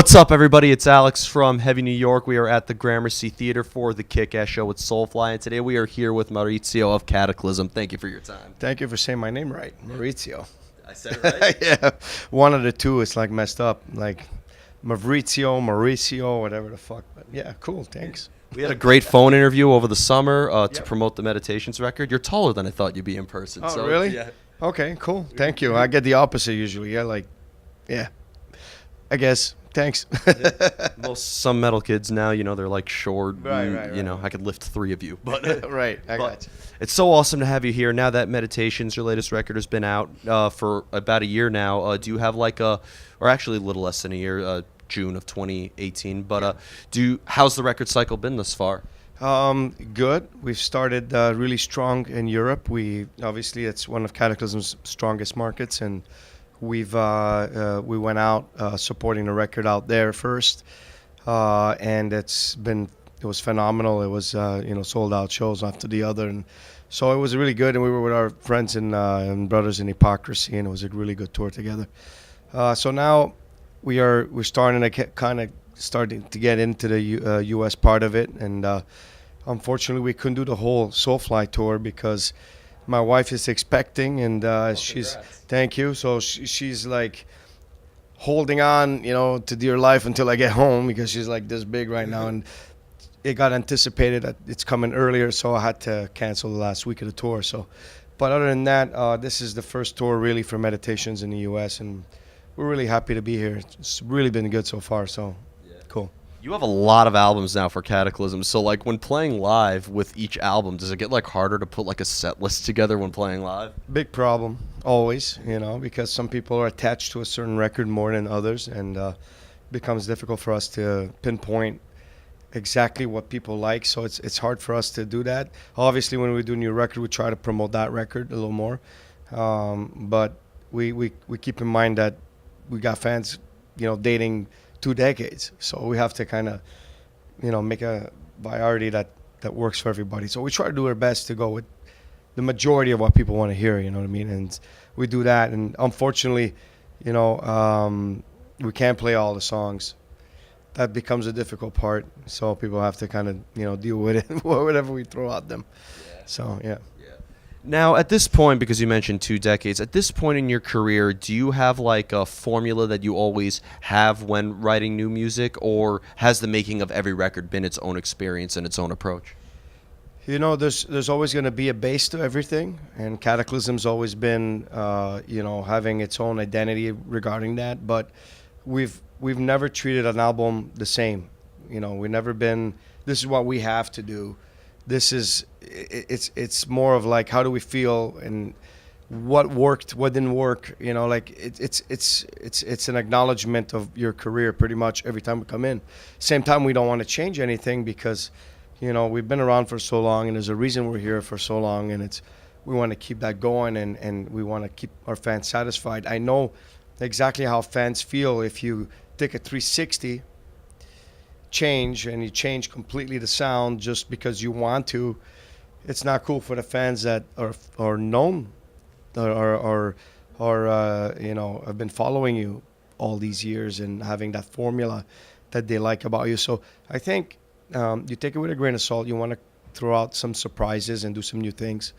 What's up, everybody? It's Alex from Heavy New York. We are at the Gramercy Theater for the Kick-Ass Show with Soulfly, and today we are here with Maurizio of Kataklysm. Thank you for your time. Thank you for saying my name right, Maurizio. I said it right? Yeah, one of the two is like messed up, like Mauricio, whatever the fuck. But yeah, cool. Thanks. We had a great phone interview over the summer to promote the Meditations record. You're taller than I thought you'd be in person. Oh, so, really? Yeah. Okay, cool. Thank you. I get the opposite usually. Yeah, I guess. Thanks. Some metal kids now, they're like short. Right. I could lift three of you. But Right, I got you. It's so awesome to have you here. Now that Meditations, your latest record, has been out for about a year now, do you have or actually a little less than a year, June of 2018, but how's the record cycle been thus far? Good. We've started really strong in Europe. Obviously it's one of Kataklysm's strongest markets, and we went out supporting the record out there first, and it was phenomenal. It was sold out shows after the other, and so it was really good. And we were with our friends and brothers in Hypocrisy, and it was a really good tour together. So now we're starting to get into the U.S. part of it, and unfortunately we couldn't do the whole Soulfly tour because my wife is expecting, and she's congrats. Thank you. So she's like holding on, to dear life until I get home because she's like this big right now, and it got anticipated that it's coming earlier, so I had to cancel the last week of the tour. So, but other than that, this is the first tour really for Meditations in the U.S., and we're really happy to be here. It's really been good so far. So, cool. You have a lot of albums now for Kataklysm, so when playing live with each album, does it get harder to put a set list together when playing live? Big problem, always, because some people are attached to a certain record more than others, and it becomes difficult for us to pinpoint exactly what people like, so it's hard for us to do that. Obviously, when we do a new record, we try to promote that record a little more, but we keep in mind that we got fans, dating 2 decades, so we have to kind of make a priority that works for everybody. So we try to do our best to go with the majority of what people want to hear, you know what I mean, and we do that. And unfortunately, we can't play all the songs. That becomes a difficult part, so people have to kind of deal with it whatever we throw at them. So yeah. Now, at this point, because you mentioned 2 decades, at this point in your career, do you have a formula that you always have when writing new music, or has the making of every record been its own experience and its own approach? There's always going to be a base to everything, and Kataklysm's always been, having its own identity regarding that. But we've never treated an album the same. We've never been, this is what we have to do. It's more of how do we feel and what worked, what didn't work. It's an acknowledgement of your career pretty much every time we come in. Same time, we don't want to change anything because we've been around for so long, and there's a reason we're here for so long, and we want to keep that going, and we want to keep our fans satisfied. I know exactly how fans feel if you take a 360 change and you change completely the sound just because you want to. It's not cool for the fans that are known or have been following you all these years and having that formula that they like about you. So I think you take it with a grain of salt. You want to throw out some surprises and do some new things.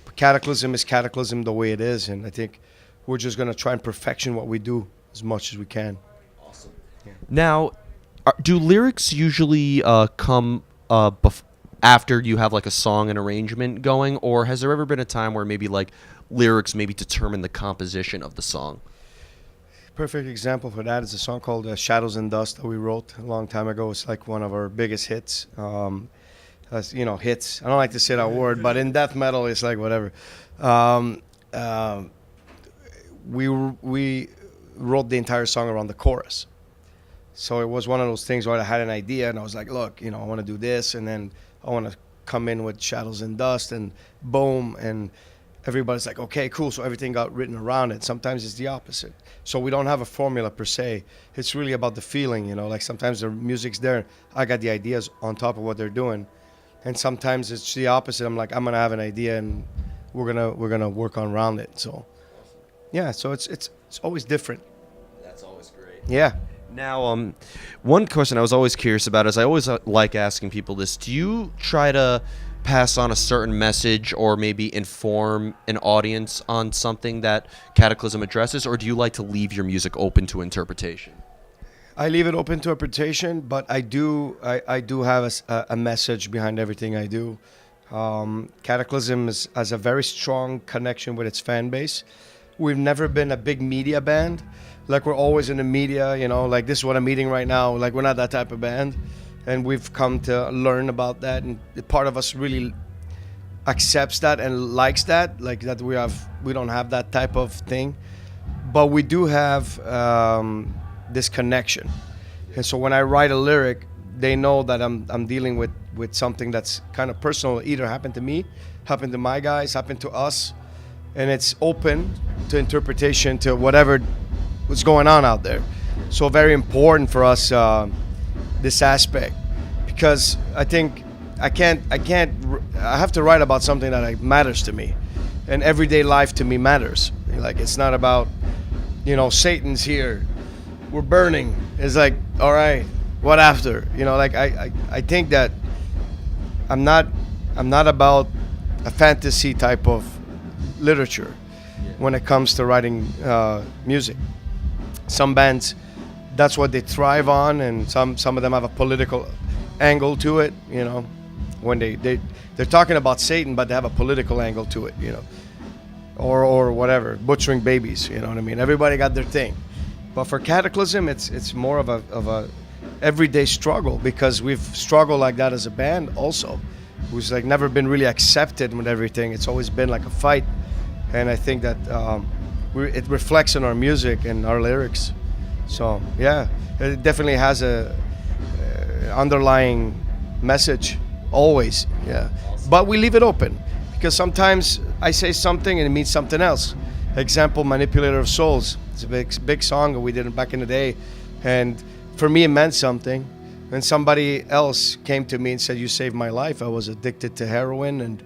But Kataklysm is Kataklysm the way it is, and I think we're just going to try and perfection what we do as much as we can. Awesome. Yeah. Now, do lyrics usually come after you have a song and arrangement going, or has there ever been a time where maybe lyrics maybe determine the composition of the song? Perfect example for that is a song called Shadows and Dust that we wrote a long time ago. It's one of our biggest hits. Hits. I don't like to say that word, but in death metal, it's whatever. We wrote the entire song around the chorus. So it was one of those things where I had an idea, and I was like, look, I want to do this, and then I want to come in with Shadows and Dust, and boom, and everybody's like, okay, cool. So everything got written around it. Sometimes it's the opposite. So we don't have a formula per se. It's really about the feeling, sometimes the music's there. I got the ideas on top of what they're doing. And sometimes it's the opposite. I'm like, I'm going to have an idea, and we're gonna work on around it. So yeah, so it's always different. That's always great. Yeah. Now, one question I was always curious about is I always like asking people this: do you try to pass on a certain message or maybe inform an audience on something that Cataclysm addresses, or do you like to leave your music open to interpretation? I leave it open to interpretation, but I do have a message behind everything I do. Cataclysm has a very strong connection with its fan base. We've never been a big media band. Like we're always in the media, like this is what I'm eating right now. Like we're not that type of band. And we've come to learn about that. And part of us really accepts that and likes that, like that we don't have that type of thing. But we do have this connection. And so when I write a lyric, they know that I'm dealing with something that's kind of personal. Either happened to me, happened to my guys, happened to us. And it's open to interpretation to whatever what's going on out there. So very important for us, this aspect, because I think I have to write about something that matters to me, and everyday life to me matters. Like it's not about, Satan's here, we're burning. It's like, all right, what after? Like I think that I'm not about a fantasy type of literature when it comes to writing music. Some bands, that's what they thrive on, and some of them have a political angle to it. When they're talking about Satan, but they have a political angle to it. Or whatever, butchering babies. You know what I mean? Everybody got their thing, but for Cataclysm, it's more of a everyday struggle, because we've struggled like that as a band also, who's like never been really accepted with everything. It's always been like a fight, and I think that it reflects in our music and our lyrics. So yeah, it definitely has a underlying message always. Yeah, but we leave it open because sometimes I say something and it means something else. Example, "Manipulator of Souls." It's a big song that we did back in the day, and for me it meant something. And somebody else came to me and said, "You saved my life. I was addicted to heroin, and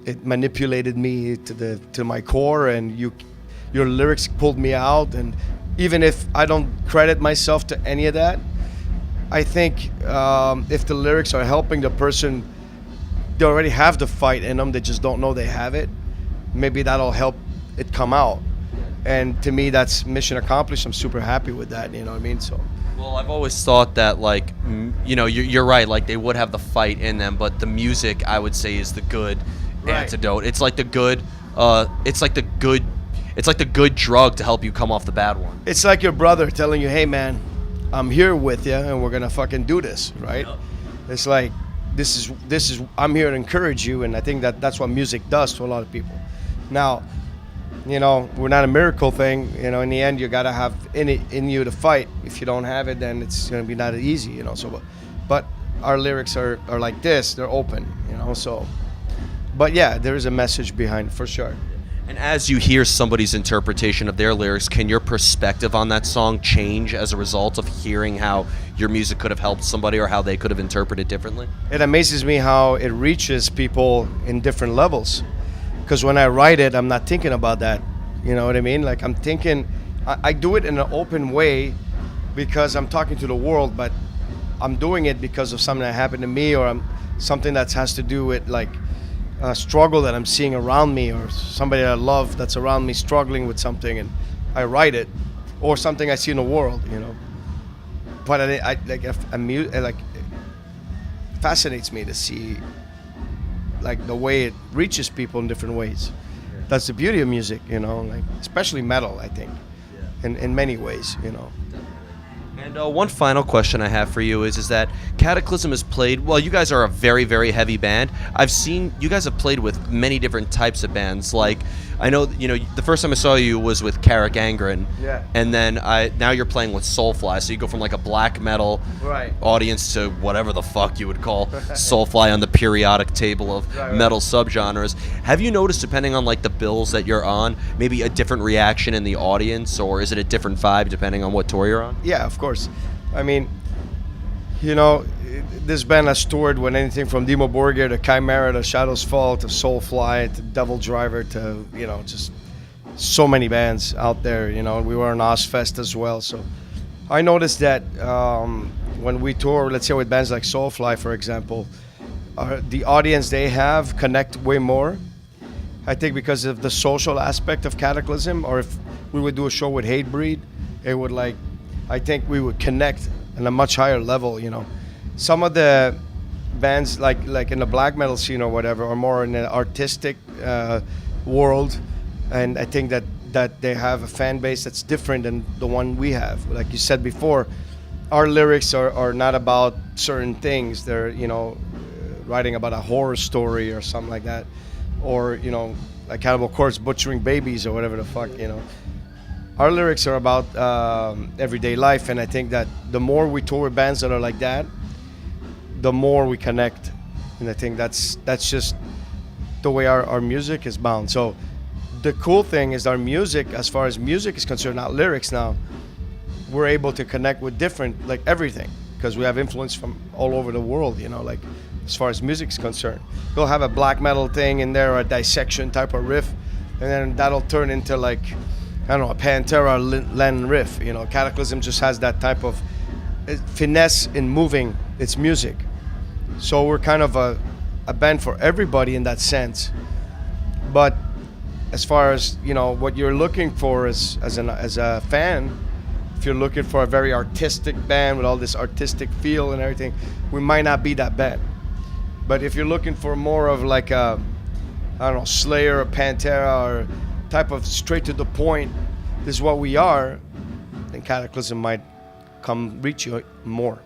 it manipulated me to my core, and your lyrics pulled me out." And even if I don't credit myself to any of that, I think if the lyrics are helping the person, they already have the fight in them, they just don't know they have it, maybe that'll help it come out. And to me, that's mission accomplished. I'm super happy with that, you know what I mean? So. Well, I've always thought that, like, you're right, like, they would have the fight in them, but the music, I would say, is the good antidote. It's like the good, it's like the good drug to help you come off the bad one. It's like your brother telling you, "Hey, man, I'm here with you, and we're gonna fucking do this," right? Yep. It's like, this is I'm here to encourage you, and I think that's what music does to a lot of people. Now, we're not a miracle thing. In the end, you gotta have in you to fight. If you don't have it, then it's gonna be not easy. So, but our lyrics are like this. They're open. So, but yeah, there is a message behind it for sure. And as you hear somebody's interpretation of their lyrics, can your perspective on that song change as a result of hearing how your music could have helped somebody or how they could have interpreted differently? It amazes me how it reaches people in different levels. Because when I write it, I'm not thinking about that. You know what I mean? Like I'm thinking, I do it in an open way because I'm talking to the world, but I'm doing it because of something that happened to me, or something that has to do with like a struggle that I'm seeing around me, or somebody I love that's around me struggling with something, and I write it, or something I see in the world, But I like it fascinates me to see like the way it reaches people in different ways. That's the beauty of music, like especially metal, I think, in many ways, And one final question I have for you is that Cataclysm has played, well, you guys are a very, very heavy band. I've seen you guys have played with many different types of bands. Like, I know, the first time I saw you was with Carrick Angren. Yeah. And then now you're playing with Soulfly. So you go from like a black metal audience to whatever the fuck you would call Soulfly on the periodic table of metal subgenres. Have you noticed, depending on like the bills that you're on, maybe a different reaction in the audience, or is it a different vibe depending on what tour you're on? Yeah, of course. I mean, this band has toured with anything from Dimo Borgir to Chimera to Shadows Fall to Soulfly to Devil Driver to, just so many bands out there. We were on Ozfest as well. So I noticed that when we tour, let's say with bands like Soulfly, for example, the audience they have connect way more. I think because of the social aspect of Cataclysm, or if we would do a show with Hatebreed, it would like, I think we would connect on a much higher level. You know, some of the bands like in the black metal scene or whatever are more in the artistic world, and I think that they have a fan base that's different than the one we have. Like you said before, our lyrics are not about certain things. They're, you know, writing about a horror story or something like that, or, you know, like Cannibal Corpse butchering babies or whatever the fuck, you know. Our lyrics are about everyday life, and I think that the more we tour with bands that are like that, the more we connect. And I think that's just the way our music is bound. So the cool thing is our music, as far as music is concerned, not lyrics now, we're able to connect with different, like everything, because we have influence from all over the world, you know, like as far as music is concerned. You'll have a black metal thing in there, or a dissection type of riff, and then that'll turn into like, I don't know, a Pantera Len riff. You know, Cataclysm just has that type of finesse in moving its music. So we're kind of a band for everybody in that sense. But as far as, you know, what you're looking for as a fan, if you're looking for a very artistic band with all this artistic feel and everything, we might not be that band. But if you're looking for more of like a, I don't know, Slayer or Pantera, or type of straight to the point, this is what we are, then Cataclysm might come reach you more.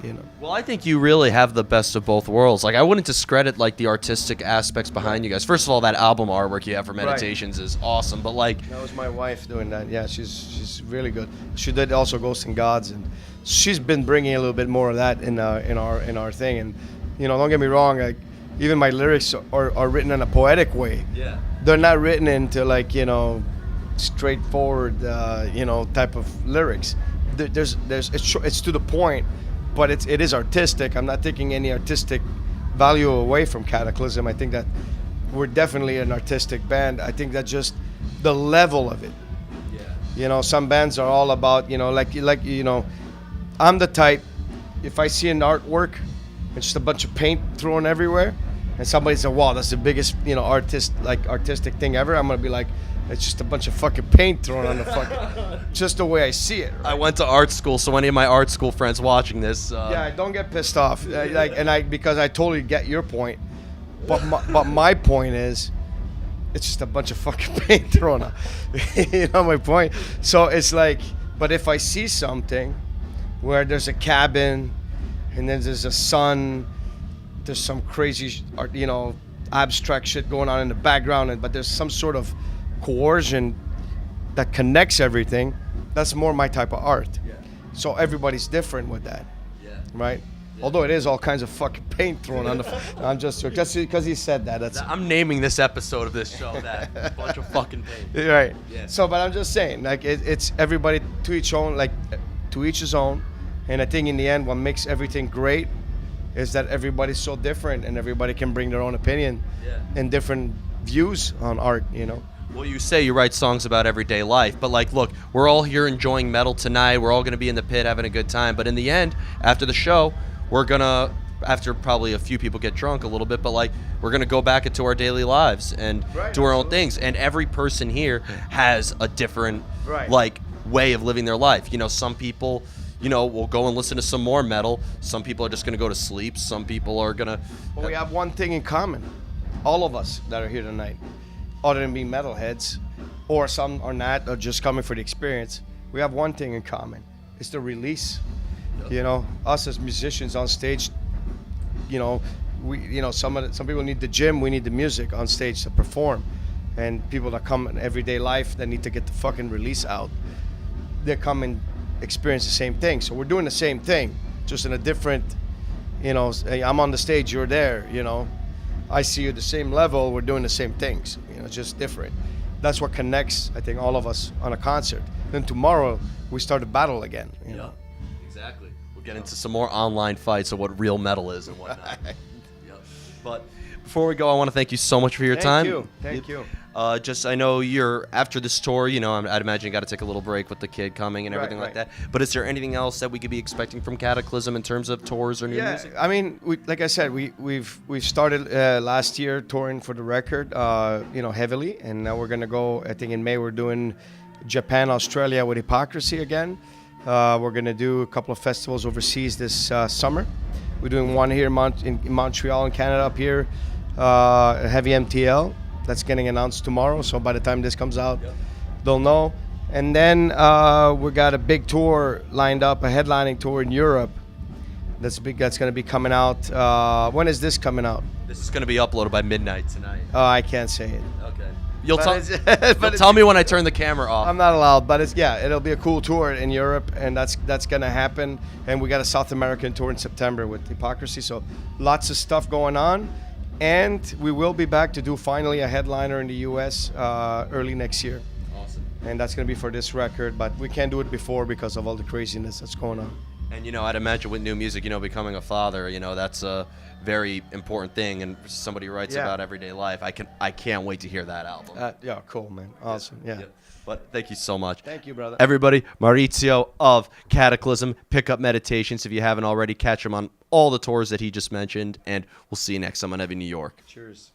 You know. Well, I think you really have the best of both worlds. Like, I wouldn't discredit like the artistic aspects behind you guys. First of all, that album artwork you have for Meditations is awesome. But like, that was my wife doing that. Yeah, she's really good. She did also Ghosts and Gods, and she's been bringing a little bit more of that in our thing. And you know, don't get me wrong. Like, even my lyrics are written in a poetic way. Yeah. They're not written into like, you know, straightforward, you know, type of lyrics. It's to the point. But it is artistic. I'm not taking any artistic value away from Cataclysm. I think that we're definitely an artistic band. I think that just the level of it. Yeah. You know, some bands are all about, you know, like you know, I'm the type, if I see an artwork and just a bunch of paint thrown everywhere, and somebody says, "Wow, that's the biggest, you know, artistic thing ever," I'm gonna be like, it's just a bunch of fucking paint thrown on the fucking, just the way I see it. Right? I went to art school, so any of my art school friends watching this, yeah, don't get pissed off. Because I totally get your point, but my point is, it's just a bunch of fucking paint thrown on. You know my point? So it's like, but if I see something where there's a cabin, and then there's a sun, there's some crazy, you know, abstract shit going on in the background, but there's some sort of coercion that connects everything, that's more my type of art. Yeah. So everybody's different with that. Yeah. Right? Yeah. Although it is all kinds of fucking paint thrown on the I'm just because he said that. I'm naming this episode of this show that. A bunch of fucking paint. Right. Yeah. So, but I'm just saying, like, it's everybody to each own, like, to each his own. And I think in the end, what makes everything great is that everybody's so different, and everybody can bring their own opinion and different views on art, you know. Well, you say you write songs about everyday life, but like, look, we're all here enjoying metal tonight. We're all going to be in the pit having a good time. But in the end, after the show, we're going to, after probably a few people get drunk a little bit, but like, we're going to go back into our daily lives and do our own things. And every person here has a different, like, way of living their life. You know, some people, you know, will go and listen to some more metal. Some people are just going to go to sleep. Some people are going to... Well, we have one thing in common. All of us that are here tonight, other than being metalheads, or some are not, or just coming for the experience, we have one thing in common. It's the release. Yep. You know, us as musicians on stage, you know, some people need the gym, we need the music on stage to perform. And people that come in everyday life that need to get the fucking release out, they come and experience the same thing. So we're doing the same thing, just in a different, you know, I'm on the stage, you're there, you know. I see you at the same level, we're doing the same things, you know, just different. That's what connects, I think, all of us on a concert. Then tomorrow, we start a battle again, you know. Exactly. We'll get into some more online fights of what real metal is and whatnot. But before we go, I want to thank you so much for your time. Thank you. Just I know you're after this tour. I'd imagine you got to take a little break with the kid coming and everything like that. But is there anything else that we could be expecting from Kataklysm in terms of tours or new music? I mean, like I said, we've started last year touring for the record, heavily, and now we're gonna go. I think in May we're doing Japan, Australia with Hypocrisy again. We're gonna do a couple of festivals overseas this summer. We're doing one here in Montreal in Canada up here, Heavy MTL. That's getting announced tomorrow, so by the time this comes out, they'll know. And then we got a big tour lined up, a headlining tour in Europe. That's big. That's going to be coming out. When is this coming out? This is going to be uploaded by midnight tonight. Oh, I can't say it. Okay. You'll tell me when I turn the camera off. I'm not allowed, but it'll be a cool tour in Europe, and that's going to happen. And we got a South American tour in September with Hypocrisy, so lots of stuff going on. And we will be back to do finally a headliner in the U.S. Early next year. Awesome. And that's going to be for this record, but we can't do it before because of all the craziness that's going on. And, I'd imagine with new music, becoming a father, that's a very important thing. And for somebody who writes about everyday life, I can't wait to hear that album. Yeah, cool, man. Awesome, yeah. But thank you so much. Thank you, brother. Everybody, Maurizio of Kataklysm, Pick Up Meditations. If you haven't already, catch him on all the tours that he just mentioned. And we'll see you next time on Heavy New York. Cheers.